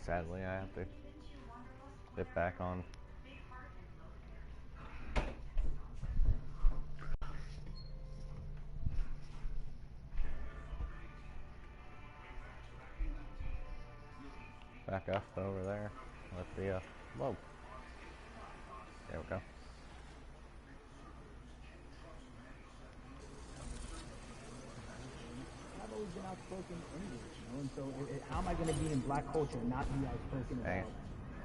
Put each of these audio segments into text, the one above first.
Sadly, I have to get back on. Back up over there. Let the, whoa. There we go. I've always been outspoken anyway, and so how am I going to be in black culture and not be outspoken about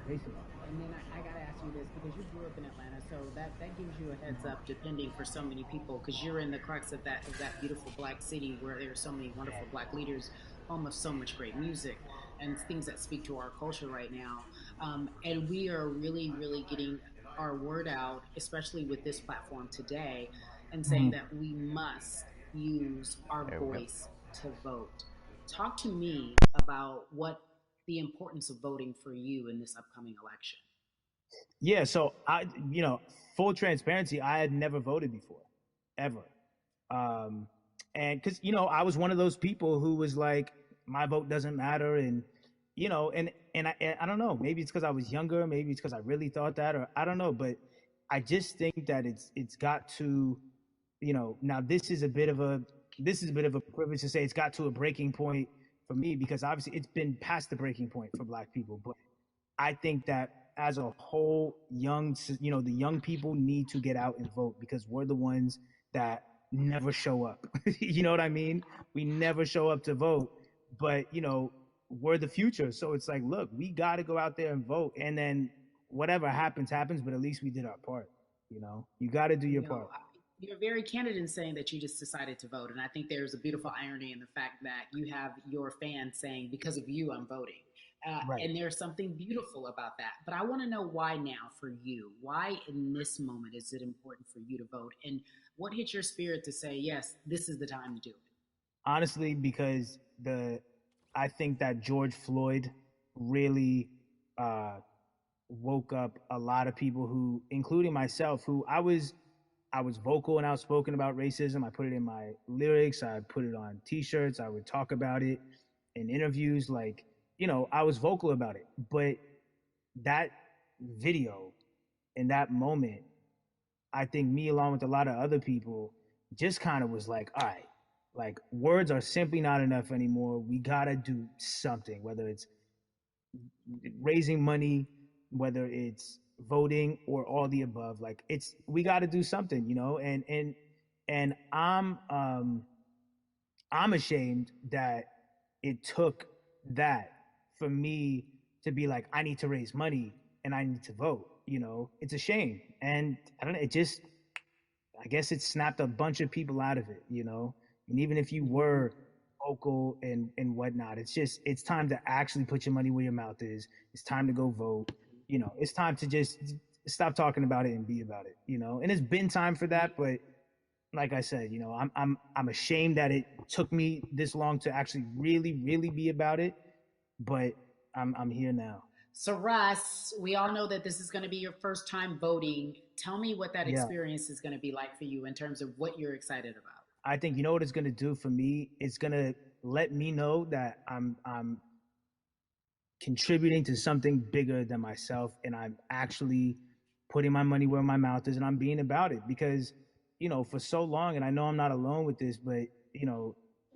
racism? And then I got to ask you this, because you grew up in Atlanta, so that gives you a heads up, depending for so many people, because you're in the crux of that beautiful black city where there are so many wonderful black leaders, home of so much great music and things that speak to our culture right now. And we are really, really getting our word out, especially with this platform today, and saying that we must use our voice to vote. Talk to me about what the importance of voting for you in this upcoming election. Yeah, so full transparency, I had never voted before, ever. And because, I was one of those people who was like, my vote doesn't matter. And, I don't know, maybe it's because I was younger, maybe it's because I really thought that, or I don't know, but I just think that it's got to, now this is a bit of a privilege to say it's got to a breaking point for me, because obviously it's been past the breaking point for black people. But I think that as a whole, the young people need to get out and vote, because we're the ones that never show up. You know what I mean? We never show up to vote, but we're the future. So it's like, look, we got to go out there and vote, and then whatever happens, but at least we did our part. You got to do your part. You're very candid in saying that you just decided to vote. And I think there's a beautiful irony in the fact that you have your fans saying, because of you, I'm voting. Right. And there's something beautiful about that. But I want to know why now for you. Why in this moment is it important for you to vote? And what hit your spirit to say, yes, this is the time to do it? Honestly, because I think that George Floyd really woke up a lot of people who, including myself, who I was vocal and outspoken about racism. I put it in my lyrics. I put it on T-shirts. I would talk about it in interviews. Like, I was vocal about it. But that video in that moment, I think me, along with a lot of other people, just kind of was like, all right, like, words are simply not enough anymore. We got to do something, whether it's raising money, whether it's voting, or all the above. Like, we got to do something, and I'm ashamed that it took that for me to be like, I need to raise money and I need to vote. It's a shame. And I don't know, I guess it snapped a bunch of people out of it, and even if you were vocal and whatnot, it's time to actually put your money where your mouth is. It's time to go vote. It's time to just stop talking about it and be about it, and it's been time for that. But like I said, I'm ashamed that it took me this long to actually really, really be about it. But I'm here now. So Russ, we all know that this is going to be your first time voting. Tell me what that experience is going to be like for you in terms of what you're excited about. I think you know what it's going to do for me. It's going to let me know that I'm contributing to something bigger than myself, and I'm actually putting my money where my mouth is, and I'm being about it. Because for so long, and I know I'm not alone with this, but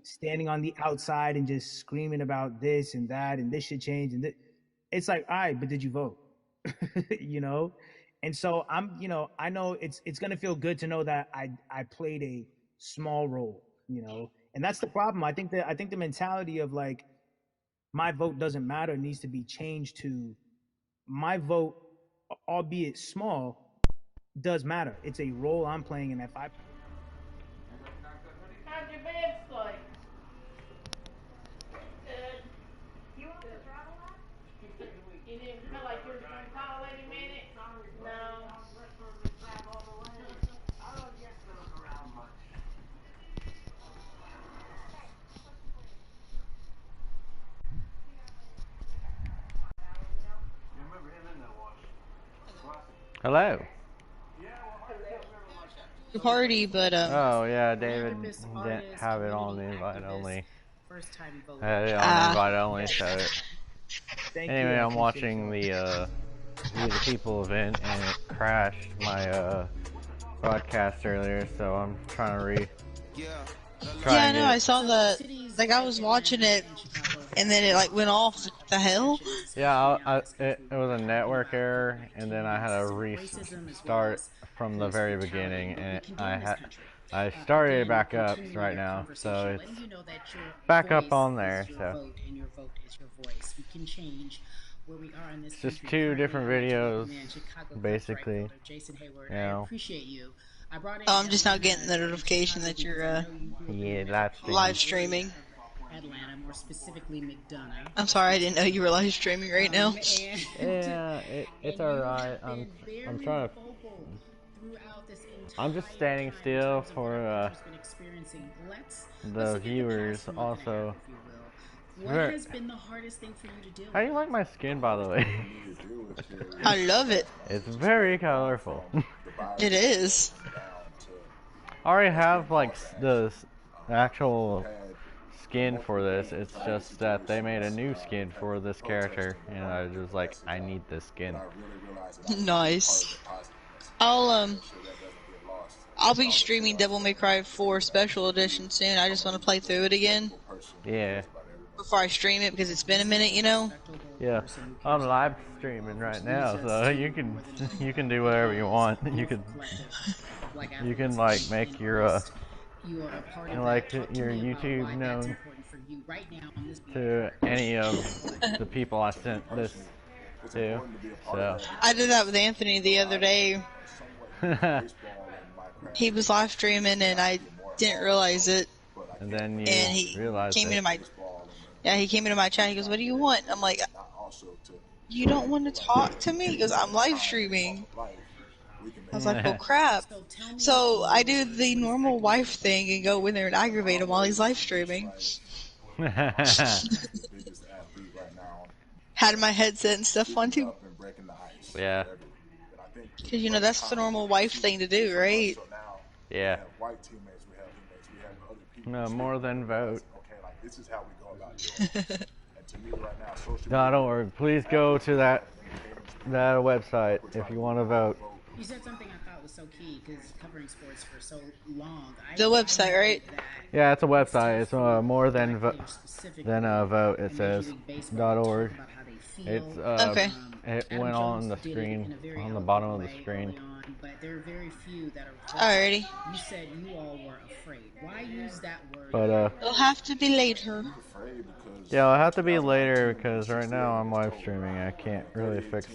standing on the outside and just screaming about this and that and this should change, and it's like, all right, but did you vote? And so I know it's gonna feel good to know that I played a small role, and that's the problem. I think the mentality of like, my vote doesn't matter needs to be changed to, my vote, albeit small, does matter. It's a role I'm playing, and if I... How'd your bed sleep? Good. You want to travel out? You didn't feel like you were going to call any minute? No. Hello. Party, but oh yeah, David didn't have it on the invite only. First time voting. Had it on invite only, so Thank you. Anyway, I I'm appreciate watching y'all. We the People event, and it crashed my broadcast earlier, so I'm trying to try Yeah, I and know. get I it. saw So that. cities Like, I like was watching Atlanta it, and Chicago and have then it, very like, went few off. What the hell? restrictions, especially Yeah, now in this country. it was a We're talking network about error, and then I had to systemic racism as well restart as from the police very brutality, beginning, what we and condemn in this country. I started it Again, back up continuing right your now, so conversation, it's letting you know that your back up voice on there. is your So vote and your vote is your voice. We can change where we are in this it's just country. two Currently, different I'm the 12th videos, man Chicago Cubs right basically. fielder Jason Hayward. You I know, appreciate you. I brought in Oh, I'm just now Atlanta getting the and notification Chicago that because you're I know you grew up in the yeah, live live streaming. metropolitan area streaming. of Atlanta, more specifically McDonough. I'm sorry, I didn't know you were live streaming right now. Yeah, it's And you alright. have been I'm very trying to. vocal throughout this I'm just entire standing time in still terms of what for our country's been experiencing. Let's the look at the viewers. past month and a half, Also, if you will. What has been the hardest thing for you to deal how do with? you like my skin, by the way? I love it. It's very colorful. It is. I already have like the actual skin for this. It's just that they made a new skin for this character, and I was like, I need this skin. Nice. I'll be streaming Devil May Cry 4 Special Edition soon. I just want to play through it again Yeah, before I stream it because it's been a minute, you know. yeah. I'm live streaming right now, so you can do whatever you want. You can like make your your YouTube known to any of the people I sent this to. So I did that with Anthony the other day. He was live streaming and I didn't realize it. and then you And he realize came it. into my he came into my chat. He goes, "What do you want?" I'm like, "You don't want to talk to me?" He goes, "I'm live streaming." I was like, "Well, crap." So I do the normal wife thing and go in there and aggravate him while he's live streaming. Had my headset and stuff on too. Yeah. Because, you know, that's the normal wife thing to do, right? Yeah. No, more than vote. .org. Please go to that website if you want to vote. You said something I thought was so key because covering sports for so long. The website, right? Yeah, it's a website. It's more than vote. It says .org. It's Okay. It went on the screen, on the bottom of the screen. But there are very few that are. Alrighty. You said you all were afraid. Why use that word? But It'll have to be later. yeah, it'll have to be later because right now I'm live streaming. I can't really fix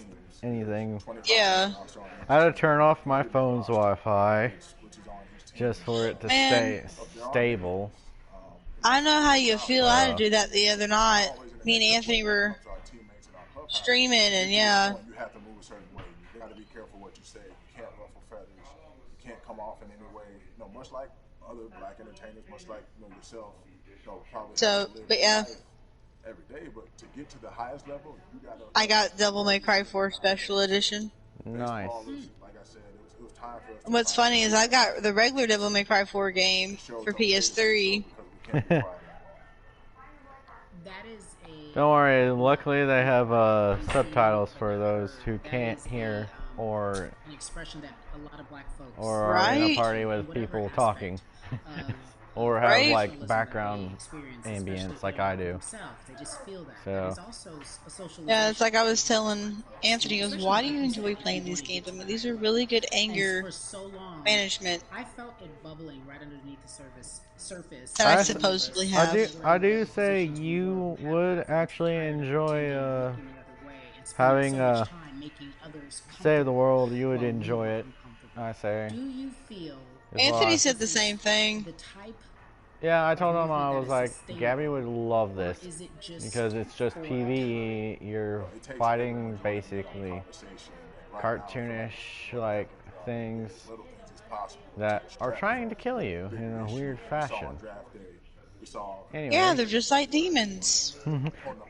anything. Yeah. I had to turn off my phone's Wi-Fi just for it to stay stable. I know how you feel. I had to do that the other night. Me and Anthony were streaming, and yeah. You have to move a certain way. You got to be careful what you say. You can't ruffle feathers. You can't come off in any way. You know, much like other black entertainers, much like yourself. Probably So, but yeah. Every day, but to get to the highest level, you got to. I got Devil May Cry 4 Special Edition. Nice. Like I said, it was time for us. What's funny is I got the regular Devil May Cry 4 game for PS3. That is a. Don't worry. Luckily, they have subtitles for those who can't hear or An expression that a lot of black folks. or are in a Right? party with people talking. Or have Right? like background ambience like I do. They just feel that. So- That is also a social. Yeah, it's like I was telling Anthony, he goes, "Why do you enjoy playing these games? I mean, these are really good anger for so long, management I felt it bubbling right underneath the surface. that I I- supposedly have." I do say you would actually enjoy having Save the World. You would enjoy it. I say. Do you feel As Anthony well. said the same thing. the type? Yeah, I told him I was like, Gabby would love this Is it just because it's just PvE. You're fighting basically cartoonish like things that are trying to kill you in a weird fashion. Anyway, Yeah, they're just like demons.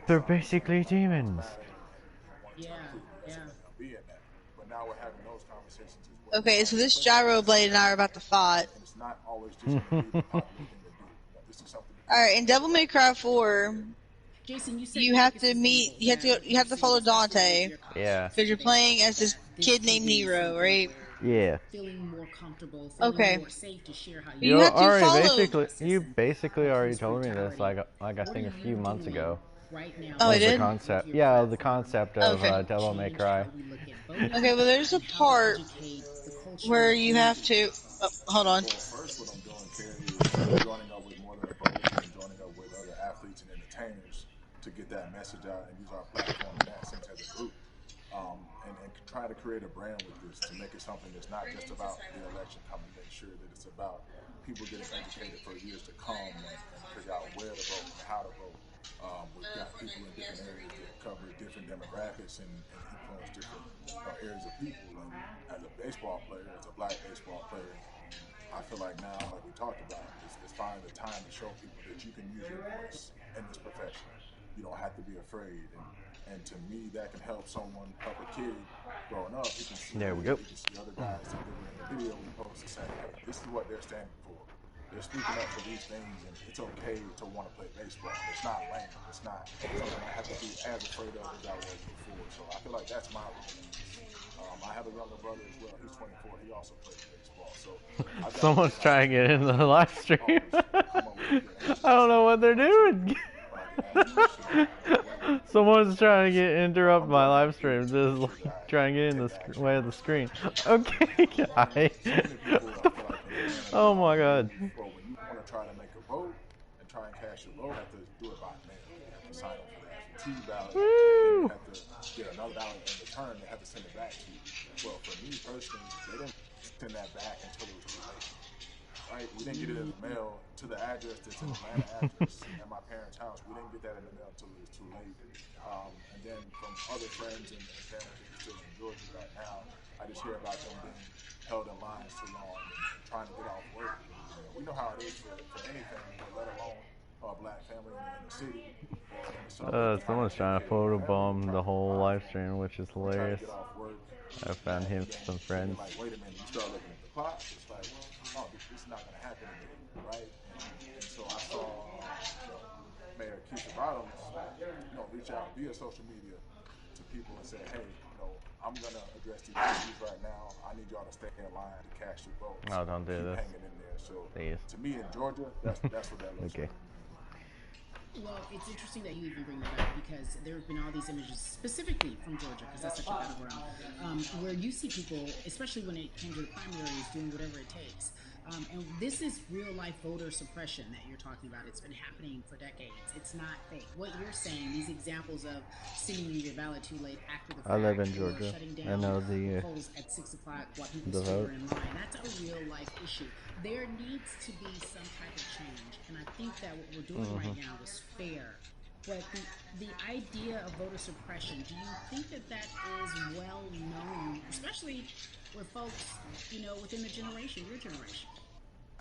they're basically demons. Yeah, yeah. Okay, so this Gyro Blade and I are about to fight. Alright, in Devil May Cry 4, Jason, you said you have to meet. You have to follow Dante. Yeah. Because you're playing as this kid named Nero, right? Yeah. Feeling more comfortable, feeling Okay. more safe to share how You have to already follow. basically already told me this like I think a few months ago. right now. Oh, I Of the did? concept, yeah, of the concept of Okay. Devil May Cry. Okay, well, there's a part where you have to. Oh, hold on. Well, first, what I'm doing, Carrie, is joining up with more than a vote and joining up with other athletes and entertainers to get that message out and use our platform in that sense as a group. And try to create a brand with this to make it something that's not just about the election coming, make sure that it's about people getting educated for years to come and figure out where to vote and how to vote. We've got people in different areas that cover different demographics and influence different areas of people. And as a baseball player, as a black baseball player, I feel like now, like we talked about, it's finally the time to show people that you can use your voice in this profession. You don't have to be afraid. And to me, that can help someone, help a kid growing up. You can see, there we go. You can see other guys that were in the video we posted saying, hey, this is what they're standing for. They're speaking up for these things, and it's okay to want to play baseball. It's not lame. It's not something I have to be as afraid of as I was before. So I feel like that's my role. I have a younger brother as well. He's 24. He also plays baseball. So someone's trying to get in the live stream. I don't know what they're doing. Someone's trying to interrupt my live stream. Just like, trying to get in the way of the screen. Okay, guys. Oh my god. Well, when you want to try to make a vote and try and cast your vote, you have to do it by mail. You have to sign up for the absentee ballot. Then you have to get another ballot in return. They have to send it back to you. Well, for me personally, they didn't send that back until it was too late. Right? We didn't get it in the mail to the address that's an Atlanta address at my parents' house. We didn't get that in the mail until it was too late. And then from other friends and family that are still in Georgia right now, I just hear about them being held in lines too long and trying to get off work. We know how it is for any family, let alone a black family in the city or in the suburbs. Someone's trying to photobomb the whole live stream, which is hilarious. I found him some friends. Like, wait a minute, you start looking at the clock, it's like, oh, this is not going to happen to me, right? And so I saw Mayor Keisha Bottoms, reach out via social media to people and say, hey, I'm going to address these issues right now. I need y'all to stay in line to cast your vote. Oh, don't do this. Hanging in there. So please. To me in Georgia, that's what that looks like. Well, it's interesting that you even bring that up because there have been all these images specifically from Georgia, because that's such a battleground, where you see people, especially when it came to the primaries, doing whatever it takes. And this is real life voter suppression that you're talking about. It's been happening for decades. It's not fake. What you're saying, these examples of sending you your ballot too late after the fact, I live in Georgia. Shutting down I know the polls at 6 o'clock while people still are in line. That's a real life issue. There needs to be some type of change, and I think that what we're doing right now is fair. But the idea of voter suppression, do you think that is well known, especially with folks, within the generation, your generation?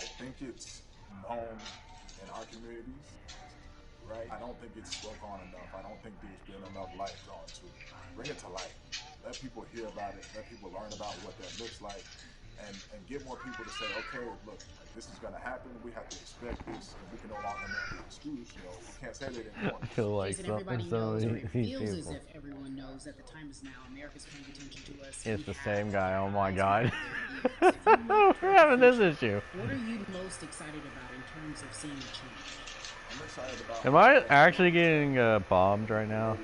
I think it's known in our communities, right? I don't think it's spoke on enough. I don't think there's been enough light drawn to it. Bring it to light. Let people hear about it. Let people learn about what that looks like. And get more people to say, okay, look, this is going to happen. We have to expect this. And we can no longer make the excuse. We can't say they didn't want I feel like something so many people. As if everyone knows that the time is now. America's paying attention to us. It's the same guy. Oh my God. We're having this issue. What are you most excited about in terms of seeing a change? I'm excited about. Am I actually getting bombed right now?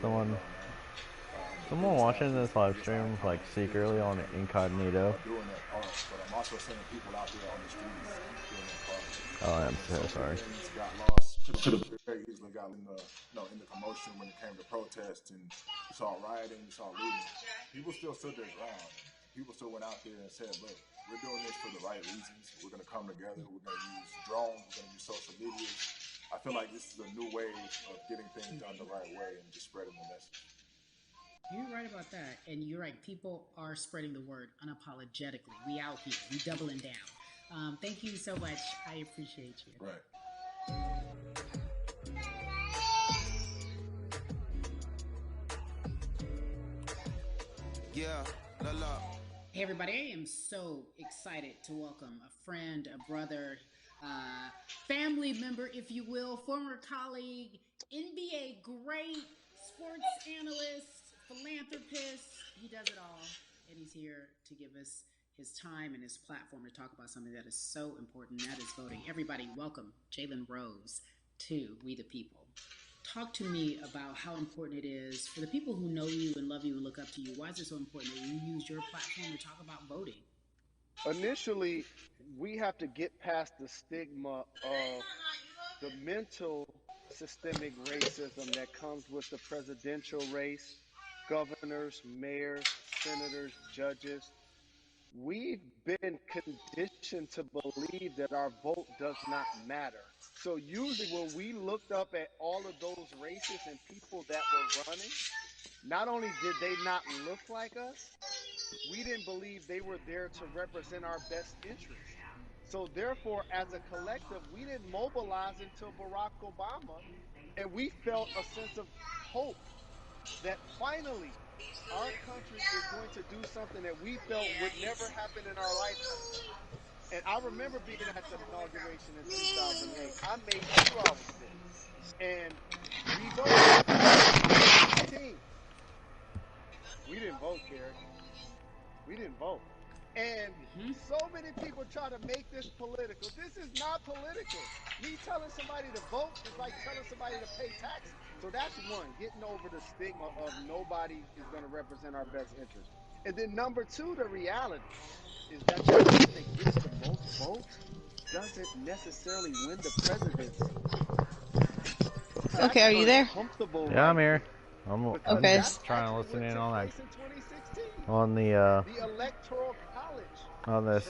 Someone watching this live stream, like, secretly on incognito. I'm also seeing people out there on the streets doing their part. Oh, I'm so sorry. Got lost. Could have very easily got in the commotion when it came to protests, and you saw rioting, you saw looting. People still stood their ground. People still went out there and said, look, we're doing this for the right reasons. We're going to come together. We're going to use drones. We're going to use social media. I feel like this is a new way of getting things done the right way and just spreading the message. You're right about that, and you're right. People are spreading the word unapologetically. We out here. We doubling down. Thank you so much. I appreciate you. Right. Yeah, la. Hey everybody, I am so excited to welcome a friend, a brother, family member, if you will, former colleague, NBA great, sports analyst, philanthropist. He does it all. And he's here to give us his time and his platform to talk about something that is so important, and that is voting. Everybody, welcome Jalen Rose to We the People. Talk to me about how important it is for the people who know you and love you and look up to you. Why is it so important that you use your platform to talk about voting? Initially, we have to get past the stigma of the mental systemic racism that comes with the presidential race, governors, mayors, senators, judges. We've been conditioned to believe that our vote does not matter. So usually when we looked up at all of those races and people that were running, not only did they not look like us, we didn't believe they were there to represent our best interests. So therefore, as a collective, we didn't mobilize until Barack Obama, and we felt a sense of hope that finally our country is going to do something that we felt would never happen in our lifetime. And I remember being at the inauguration in 2008. I made sure I was there. And we voted. 2016. We didn't vote, Carrie. We didn't vote. And so many people try to make this political. This is not political. Me telling somebody to vote is like telling somebody to pay taxes. So that's one, getting over the stigma of nobody is going to represent our best interest. And then number two, the reality is that the person that gets the most votes doesn't necessarily win the presidency. Okay, are you there? Yeah, I'm here. I'm Okay. just trying to listen in on that. In On the electoral college. on this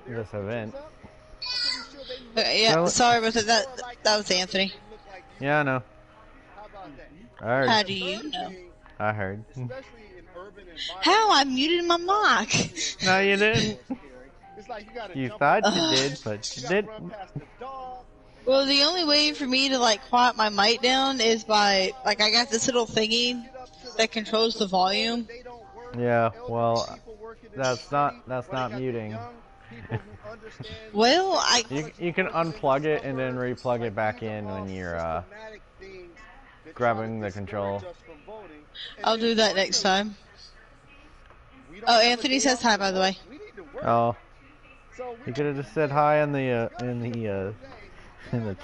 this event. Yeah, So, sorry about that. That was Anthony. yeah, I know. How about that? I heard. How do you know? I heard. Especially in urban environments. How? I muted my mic. No, you didn't. It's like You thought you did, but you didn't. Well, the only way for me to like quiet my mic down is by like I got this little thingy that controls the volume. Yeah, well, that's not muting. Well, you can unplug it and then replug it back in when you're grabbing the control. I'll do that next time. Oh, Anthony says hi, by the way. Oh, you could have just said hi in the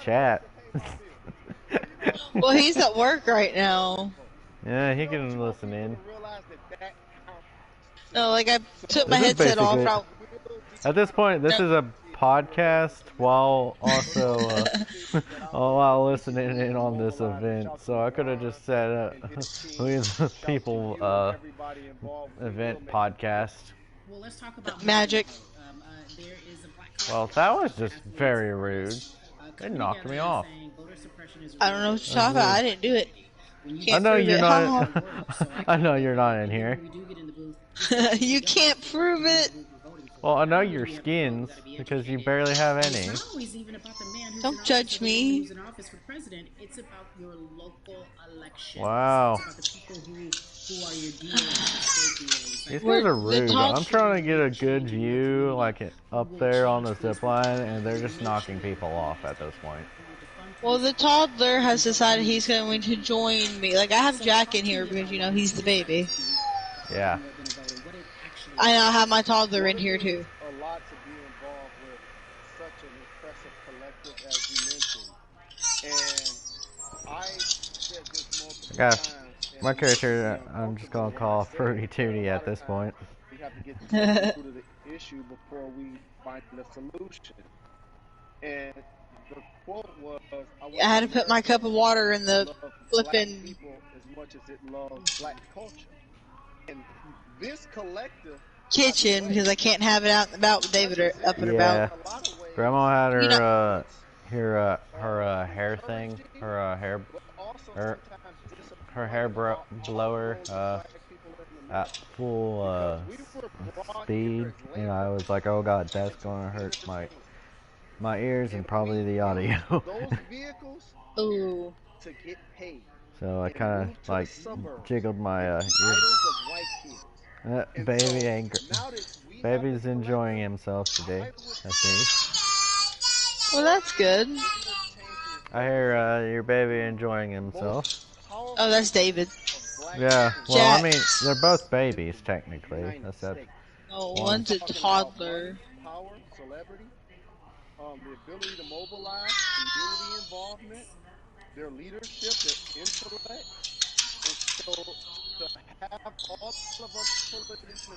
chat. Well, he's at work right now. Yeah, he can listen in. No, like I took my headset off. At this point, this is a podcast while also while listening in on this event. So I could have just said we the people event podcast. Well, let's talk about magic. There is a black well, that was just very rude. It knocked me off. I don't know what you're talking about. I didn't do it. I know you're not. I know you're not in here. You can't prove it. Well, I know your skins because you barely have any. Don't judge me. It's about your local elections. Wow. It's about the people who are your DAs. These guys are rude. I'm trying to get a good view, like up there on the zip line, and they're just knocking people off at this point. Well, the toddler has decided he's going to join me. Like, I have Jack in here because, you know, he's the baby. Yeah. I now have my toddler in here, too. A lot to be involved with such an impressive collective as you mentioned. And I said this multiple times. My character, I'm just going to call Fruity Tooty at this point. We have to get to the root of the issue before we find the solution. And the quote was, I had to put my cup of water in the flipping as much as it loves black culture. And this collective kitchen because I can't have it out and about with David up and about. Grandma had her her hair thing, her hair blower at full speed, and I was like, oh god, that's gonna hurt my ears and probably the audio. Ooh. So I kind of like jiggled my ears. Baby's enjoying himself today, I think. Well, that's good. I hear your baby enjoying himself. Oh, that's David. Yeah, well, I mean, Jax. they're both babies, technically. That's Oh, one. one's a toddler. Power, celebrity, the ability to mobilize, community involvement, their leadership, their intellect, and so to have all of us pull it in the same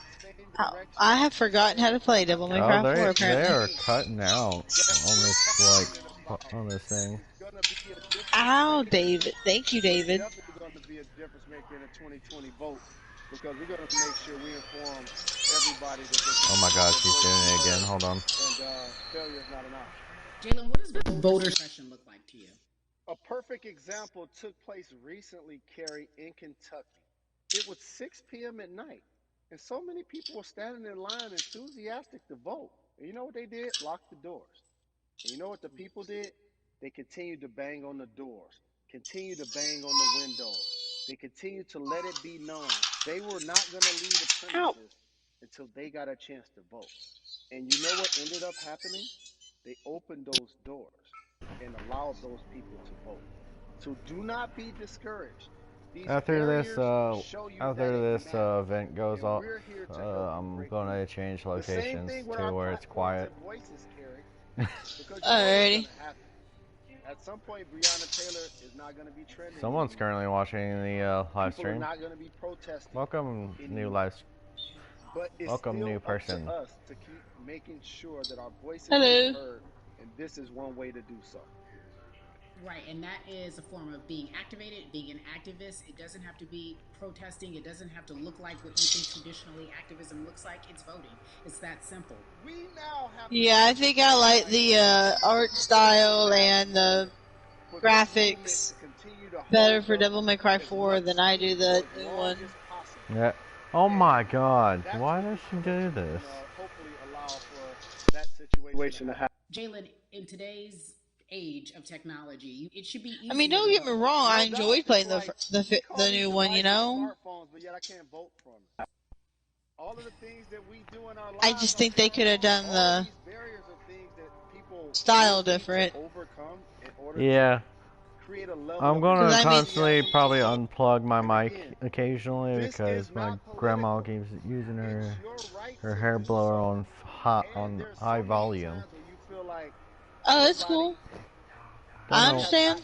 direction I have and forgotten how to say, play Devil May Oh, Cry 4, they apparently. are cutting out that on we're this, passionate like, about on this thing. is going to be a difference Ow, maker. David. Thank you, It's David. definitely going to be a difference maker in the 2020 vote because we're going to make sure we inform everybody that they can Oh my get God, their she's doing voices it again. heard, Hold on. and failure is not an option. Jalen, what does voter suppression look like to you? A perfect example took place recently, Carrie, in Kentucky. It was 6 p.m. at night, and so many people were standing in line enthusiastic to vote. And you know what they did? Locked the doors. And you know what the people did? They continued to bang on the doors, continued to bang on the windows. They continued to let it be known they were not going to leave the premises until they got a chance to vote. And you know what ended up happening? They opened those doors and allowed those people to vote. So do not be discouraged. These After this, barriers show you that it matters. event goes And off, we're here to help you I'm break gonna through. change The same locations thing with to our where it's platforms quiet. and voices, Carrie, because you know what's going Alrighty. to happen. At some point, Breonna Taylor is not going to be trending Someone's anymore. currently watching the live People are stream. not going to be protesting Welcome, anymore. But it's welcome, still new up to person. us to keep making sure that our voices get Hello. heard, and this is one way to do so. Right, and that is a form of being activated, being an activist. It doesn't have to be protesting. It doesn't have to look like what you think traditionally activism looks like. It's voting. It's that simple. We now have Yeah, I think I like the art style and the graphics better for Devil May Cry 4 than I do the new one. Yeah. Oh my God! Why does she do this? Hopefully allow for that situation to happen. Jalen, in today's age of technology, it should be easy. I mean, don't get me wrong. I enjoyed playing the new one, you know. Smartphones, but yet I can't vote from them. All of the things that we do in our lives, I just think they could have done the barriers are things that people style different. overcome in order Yeah. to create a level I'm of gonna I mean- constantly probably unplug my mic Again, occasionally this because is my not grandma political. keeps using It's your right her to hair do blower so. on There's so high many volume. times where you feel like Oh, that's cool. I understand.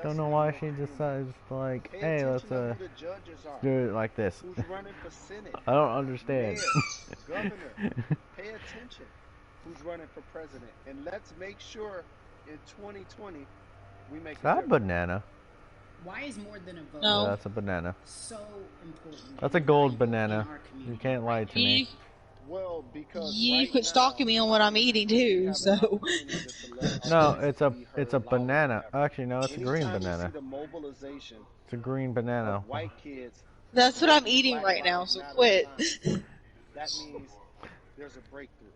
Don't know why she decides like, Pay hey, let's attention to who the judges are. do it like this. Who's running for Senate? I don't understand. Mayor, governor. Pay attention. Who's running for president? And let's make sure in 2020 we make Is that a difference. banana? Why is more than a vote No. That's a banana. so important? That's a gold banana. You can't lie to me. Well, because You quit stalking me on what I'm eating too, so. No, it's a banana. Actually, no, it's a green banana. The mobilization It's a green banana. of white kids. That's what I'm eating right now, so quit. That means there's a breakthrough.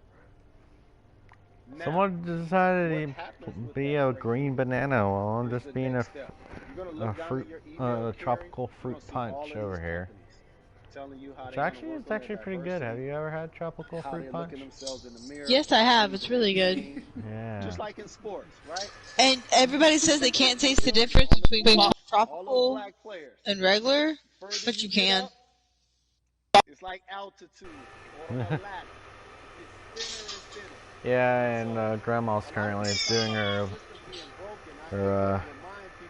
Now, Someone decided to be a green banana while I'm just being a tropical fruit punch over here. Which actually is actually pretty good. Have you ever had tropical fruit punch? Yes, I have. It's really good. Yeah. Just like in sports, right? And everybody says they can't taste the difference between tropical and regular, but you can. It's like altitude or a ladder. It's thinner and thinner. Yeah, and Grandma's currently doing her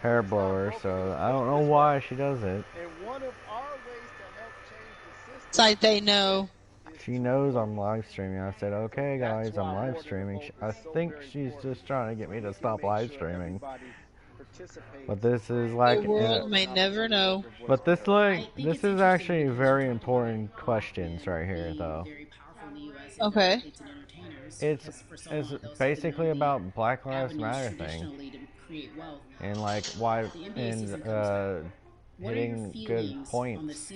hair blower, so I don't know why she does it. And one of our ways to help change the system. It's like they know. She knows I'm live streaming. I said, okay guys, I'm live streaming. I think she's just trying to get me to stop live streaming. But this is like... The world may never know. But this is actually very important questions right here, though. Okay. It's basically about Black Lives Matter thing. And like why, and hitting good points,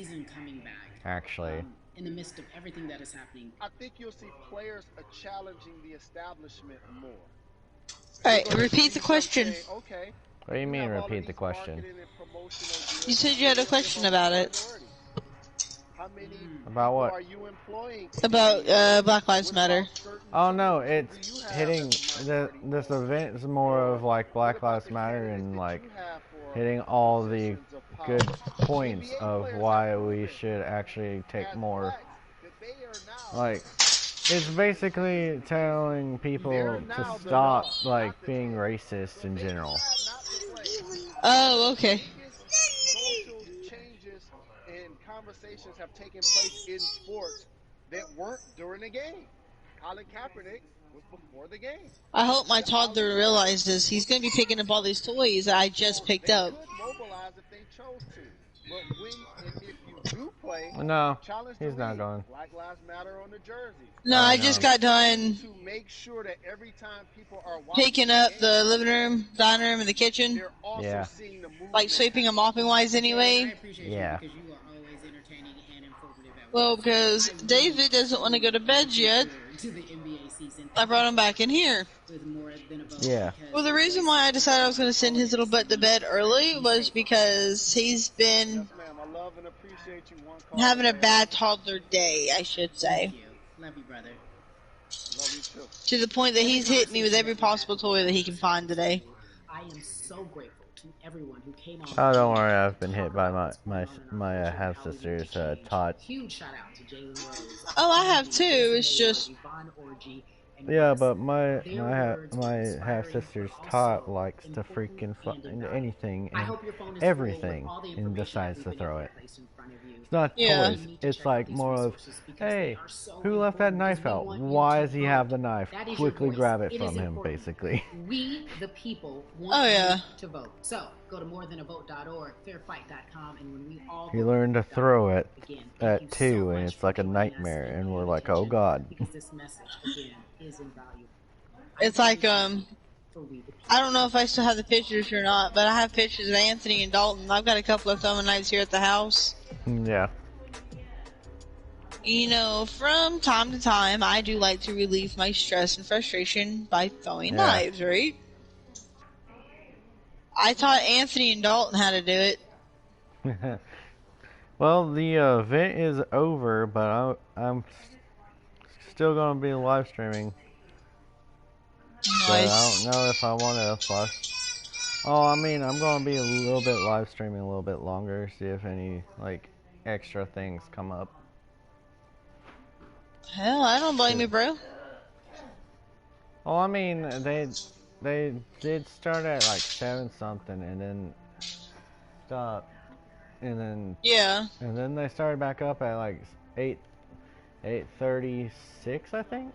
actually. In the midst of everything that is happening. I think you'll see players challenging the establishment more. Alright, repeat the question. Okay. What do you mean repeat the question? You said you had a question about it. How many About people what? are you employing in the About NBA? Black Lives What Matter. about certain Oh no, generations it's do you have hitting as a minority? this event is more of like What Black about Lives the Matter candidates and that like you have for hitting all the positions of good power? points NBA of players have why we proven should actually take as more. blacks that they are now Like, it's basically telling they're people to now the stop norm, like not the being trend. racist So in they general. decide not to play. Some of Oh, the okay. biggest social changes and conversations have taken place in sports that weren't during the game. Colin Kaepernick was before the game. I hope my The Ali toddler brothers realizes were he's going to be before picking the up all game. these toys that I just So picked they up. could mobilize if they chose to. But when and if you do play, No, challenge the he's not league. going. Black Lives Matter on the jerseys. No, I I know. just got done To make sure that every time people are watching picking the up game, the living room, dining room, and the kitchen. they're also Yeah. seeing the Like movement sweeping and happen. mopping wise Jalen, I anyway. appreciate you Yeah. because you are always entertaining and informative at Well, work. So because I really David doesn't want to go truly to am bed looking yet, forward to the NBA season I brought him back in and here. with more than a vote Yeah. Well, because the your reason voice why I decided I was going to matters send his little always. butt to And bed early be was safe out there. because he's been Yes, ma'am. I love and appreciate you. One call having a away, Earl. bad toddler day, I should Thank say. you. Love you, brother. Love you too. To the point that Every he's hit me with conversation every that we're possible having toy that he can matters. And find I tell today. you, I am so grateful to everyone who came on Oh, with don't me worry. to I've been talk hit by about what's going my on in our my culture and half how we make a sister's change. Todd. Huge shout out to Jalen Rose, Oh, I have Candy, too. Jason It's Moore, just Yvonne Orgy, and Yeah, Wes. but Their words were my half inspiring, but sister's Todd also likes to important freaking and find invaluable. anything I and hope your phone is full with everything all the and information that decides we've to been able throw to it. place in front of you. It's not Yeah. You toys. need to It's check out like these more of, resources because they hey, are so who left that important because knife we out? want you Why to does he have vote. the knife? That is your Quickly voice. grab it It is from him, important. basically. We, the people, Oh, want yeah. you to vote. So go to morethanavote.org, fairfight.com, and when we all He vote, learned to we throw win. it Again, thank you at so 2, and much it's for like a joining us nightmare, and and we're paying like, oh attention god. because this message, again, is invaluable. I It's like, voted for you for we the people. I don't know if I still have the pictures or not, but I have pictures of Anthony and Dalton. I've got a couple of throwing knives here at the house. Yeah. You know, from time to time, I do like to relieve my stress and frustration by throwing Yeah. knives, right? I taught Anthony and Dalton how to do it. Well, the event is over, but I'm still gonna be live streaming. But I Nice. don't know if I want to plus. Oh, I mean, I'm gonna be a little bit live streaming a little bit longer, see if any like extra things come up. Hell, I don't blame you, bro. Oh, I mean, they did start at like 7 something and then stop, Yeah. and then they started back up at like 8:36, I think.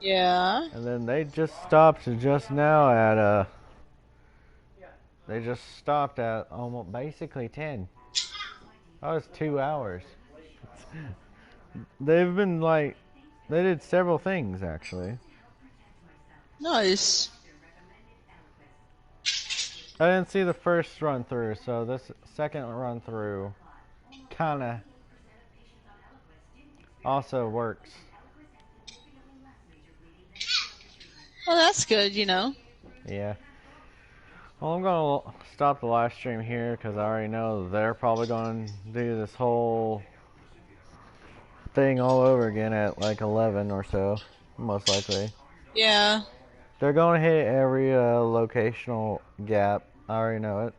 Yeah. And then they just stopped just now at they just stopped at almost basically 10. That was 2 hours. They've been like, they did several things actually. Nice. I didn't see the first run through, so this second run through kinda also works. Well, that's good, you know. Yeah. Well, I'm gonna stop the live stream here because I already know they're probably gonna do this whole thing all over again at like 11 or so, most likely. Yeah. They're gonna hit every locational gap. I already know it.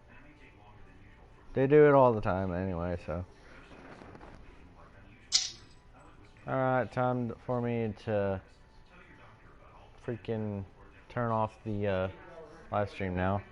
They do it all the time anyway, so. Alright, time for me to freaking turn off the live stream now.